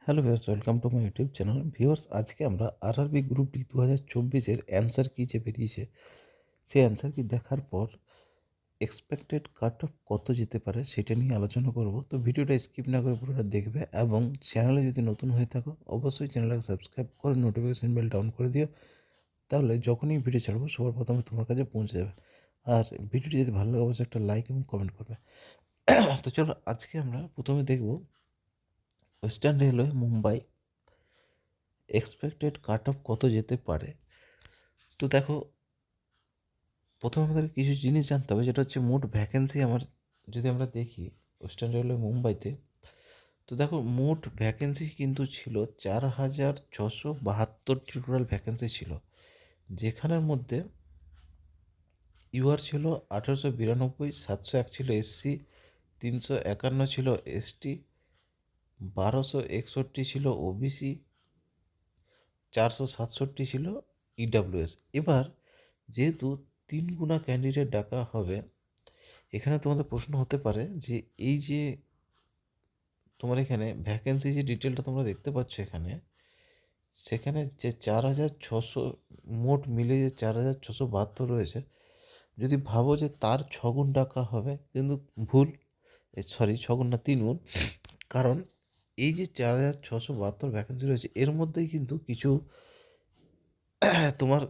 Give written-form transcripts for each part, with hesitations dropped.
Hello viewers, welcome to my YouTube channel. Viewers, আজকে আমরা RRB group D 2024-এর answer কি যে বেরিয়েছে, সেই অ্যান্সার কি দেখার পর এক্সপেক্টেড কাট অফ কত যেতে পারে সেটা নিয়ে আলোচনা করব। তো ভিডিওটা স্কিপ না করে পুরোটা দেখবে এবং চ্যানেলে যদি নতুন হয়ে থাকো অবশ্যই চ্যানেলটাকে সাবস্ক্রাইব করে নোটিফিকেশন বেলটা অন করে দিও। তাহলে যখনই ভিডিও ছাড়বো সবার প্রথমে তোমার কাছে পৌঁছে যাবে। আর ভিডিওটি যদি ভালো লাগে অবশ্যই একটা লাইক এবং কমেন্ট করবে। তো চলো আজকে আমরা প্রথমে দেখব western railway Mumbai expected cut off কত যেতে পারে। তো দেখো, প্রথমে আমাদের কিছু জিনিস জানতে হবে, যেটা হচ্ছে মোট ভ্যাকেন্সি। যদি আমরা দেখি ওয়েস্টার্ন রেলওয়ে মুম্বাইতে, তো দেখো মোট ভ্যাকেন্সি কিন্তু ছিল 4,672টি টোটাল ভ্যাকেন্সি ছিল, যেখানের মধ্যে ইউআর ছিল 1892, 701 ছিল এসসি, 351 ছিল এসটি, 1261 ছিল ওবিসি, 467 ছিল ইডাব্লিউএস। এবার যেহেতু 3 গুণা ক্যান্ডিডেট ডাকা হবে, এখানে তোমাদের প্রশ্ন হতে পারে যে এই যে তোমার এখানে ভ্যাকেন্সি যে ডিটেলটা তোমরা দেখতে পাচ্ছ এখানে, সেখানে যে 4,600 মোট মিলে যে 4,672 রয়েছে, যদি ভাবো যে তার 6 গুণ ডাকা হবে, কিন্তু ভুল। সরি, 6 গুণ না, 3 গুণ। কারণ এই যে 4,672 ভ্যাকেন্সি রয়েছে, এর মধ্যেই কিন্তু কিছু তোমার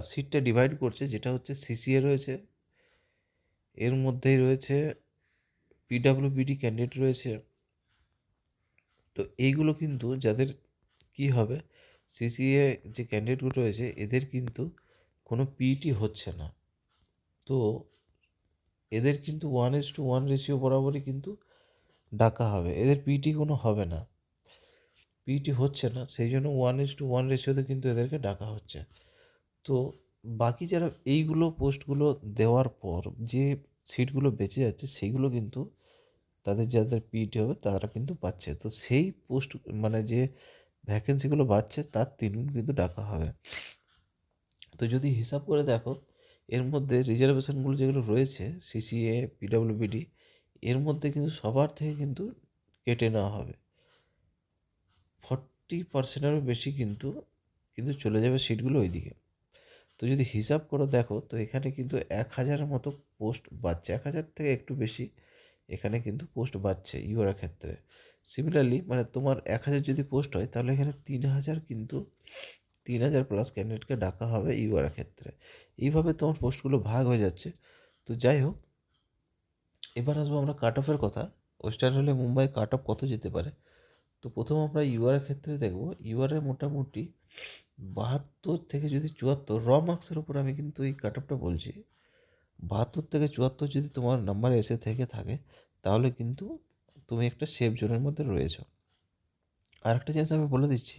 সিটটা ডিভাইড করছে, যেটা হচ্ছে সিসিএ রয়েছে, এর মধ্যেই রয়েছে পিডাব্লিউবিডি ক্যান্ডিডেট রয়েছে। তো এইগুলো কিন্তু যাদের কি হবে, সিসিএ যে ক্যান্ডিডেটগুলো রয়েছে এদের কিন্তু কোনো পিইটি হচ্ছে না। তো এদের কিন্তু 1:1 রেশিও বরাবরই কিন্তু ডাকা হবে, এদের পিইটি কোনো হবে না, পিইটি হচ্ছে না, সেই জন্য 1:1 রেশিওতে কিন্তু এদেরকে ডাকা হচ্ছে। তো বাকি যারা এইগুলো পোস্টগুলো দেওয়ার পর যে সিটগুলো বেঁচে যাচ্ছে, সেইগুলো কিন্তু তাদের যাদের পিইটি হবে তারা কিন্তু পাচ্ছে। তো সেই পোস্ট মানে যে ভ্যাকেন্সিগুলো বাড়ছে তার 3 গুণ কিন্তু ডাকা হবে। তো যদি হিসাব করে দেখো, এর মধ্যে রিজার্ভেশনগুলো যেগুলো রয়েছে সিসিএ, পিডাব্লিউবিডি, এর মধ্যে কিন্তু সবার থেকে কিন্তু কেটে নেওয়া হবে। 40%-এরও বেশি কিন্তু কিন্তু চলে যাবে সিটগুলো ওইদিকে। তো যদি হিসাব করে দেখো, তো এখানে কিন্তু 1,000-এর মতো পোস্ট বাড়ছে, 1,000 থেকে একটু বেশি এখানে কিন্তু পোস্ট বাড়ছে ইউআর ক্ষেত্রে। সিমিলারলি মানে তোমার 1,000 যদি পোস্ট হয়, তাহলে এখানে 3,000 কিন্তু 3,000 প্লাস ক্যান্ডিডেটকে ডাকা হবে ইউআর ক্ষেত্রে। এইভাবে তোমার পোস্টগুলো ভাগ হয়ে যাচ্ছে। তো যাই হোক, এবার আসবো আমরা কাট অফের কথা। Western railway Mumbai cut off কত যেতে পারে। তো প্রথম আমরা ইউআর ক্ষেত্রে দেখব, ইউআরে মোটামুটি 72 থেকে যদি 74 র মার্কসের উপর আমি কিন্তু এই কাট অফটা বলছি। 72 থেকে 74 যদি তোমার নাম্বার এসে থেকে থাকে, তাহলে কিন্তু তুমি একটা সেফ জোনের মধ্যে রয়েছো। আর একটা জিনিস আমি বলে দিচ্ছি,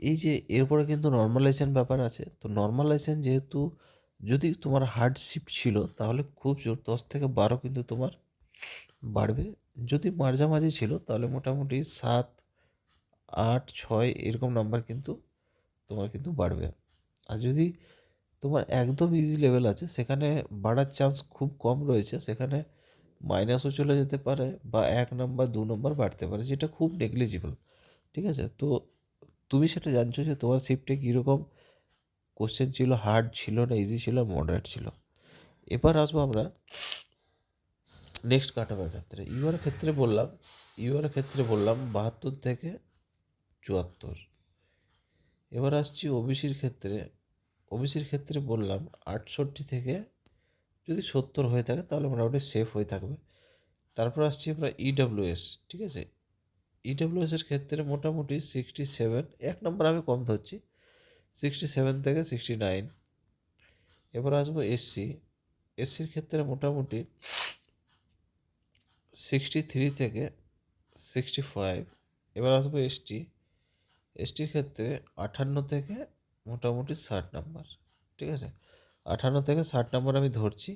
এই যে এরপরে কিন্তু নর্মালাইজেশন ব্যাপার আছে। তো নর্মালাইজেশন যেহেতু যদি তোমার হার্ড শিফট ছিল, তাহলে খুব জোর 10 থেকে 12 কিন্তু তোমার বাড়বে। যদি মাঝামাঝি ছিল, তাহলে মোটামুটি 7, 8, 6 এরকম নাম্বার কিন্তু তোমার কিন্তু বাড়বে। আর যদি তোমার একদম ইজি লেভেল আছে, সেখানে বাড়ার চান্স খুব কম রয়েছে, সেখানে মাইনাসও চলে যেতে পারে বা 1 নাম্বার 2 নাম্বার বাড়তে পারে, যেটা খুব নেগলিজিবল। ঠিক আছে, তো তুমি সেটা জানছো যে তোমার শিফটে কীরকম কোশ্চেন ছিল, হার্ড ছিল না ইজি ছিল, মডারেট ছিল। এবার আসবো আমরা নেক্সট কাট অফের ক্ষেত্রে। ইউআর ক্ষেত্রে বললাম 72 থেকে 74। এবার আসছি ওবিসির ক্ষেত্রে বললাম 68 থেকে যদি 70 হয়ে থাকে, তাহলে মোটামুটি সেফ হয়ে থাকবে। তারপর আসছি আমরা ইডাব্লিউএস। ঠিক আছে, ইডাব্লিউএসের ক্ষেত্রে মোটামুটি 67, 1 নাম্বার আমি কম ধরছি, 67 থেকে 69। এবার আসবো এসসির ক্ষেত্রে মোটামুটি 63 থেকে 65। এবার আসবো এসটির ক্ষেত্রে 58 থেকে মোটামুটি 60 নাম্বার। ঠিক আছে, 58 থেকে 60 নাম্বার আমি ধরছি,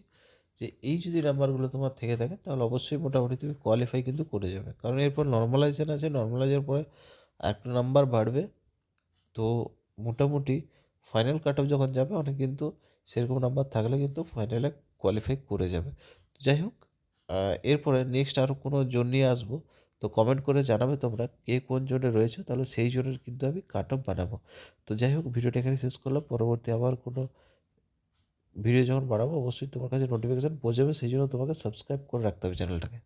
যে এই যদি নাম্বারগুলো তোমার থেকে থাকে, তাহলে অবশ্যই মোটামুটি তুমি কোয়ালিফাই কিন্তু করে যাবে। কারণ এরপর নর্মালাইজেশন আছে, নর্মালাইজের পরে একটা নাম্বার বাড়বে। তো মোটামুটি ফাইনাল কাট অফ যখন যাবে, অনেক কিন্তু সেরকম নাম্বার থাকলে কিন্তু ফাইনালে কোয়ালিফাই করে যাবে। যাই হোক, এরপরে নেক্সট আরও কোনো জোন নিয়ে আসবো। তো তো কমেন্ট করে জানাবে তোমরা কে কোন জোনে রয়েছো, তাহলে সেই জোনের কিন্তু আমি কাট অফ বানাবো। তো যাই হোক, ভিডিওটা এখানে শেষ করলাম। পরবর্তী আবার কোনো ভিডিও যখন বানাবো অবশ্যই তোমার কাছে নোটিফিকেশান পৌঁছে যাবে, সেই জন্য তোমাকে সাবস্ক্রাইব করে রাখতে হবে চ্যানেলটাকে।